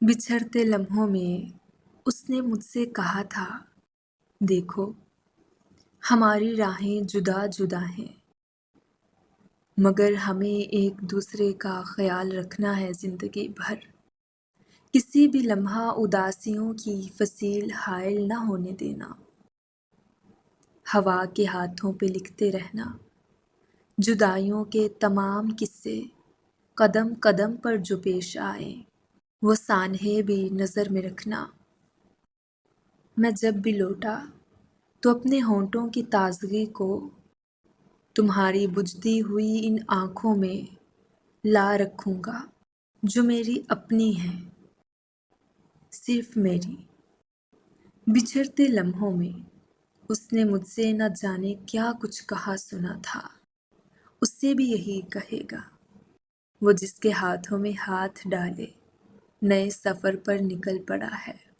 بچھڑتے لمحوں میں اس نے مجھ سے کہا تھا، دیکھو ہماری راہیں جدا جدا ہیں، مگر ہمیں ایک دوسرے کا خیال رکھنا ہے زندگی بھر۔ کسی بھی لمحہ اداسیوں کی فصیل حائل نہ ہونے دینا، ہوا کے ہاتھوں پہ لکھتے رہنا جدائیوں کے تمام قصے، قدم قدم پر جو پیش آئے وہ سانحے بھی نظر میں رکھنا۔ میں جب بھی لوٹا تو اپنے ہونٹوں کی تازگی کو تمہاری بجھتی ہوئی ان آنکھوں میں لا رکھوں گا جو میری اپنی ہیں، صرف میری۔ بچھڑتے لمحوں میں اس نے مجھ سے نہ جانے کیا کچھ کہا سنا تھا، اس سے بھی یہی کہے گا، وہ جس کے ہاتھوں میں ہاتھ ڈالے نئے سفر پر نکل پڑا ہے۔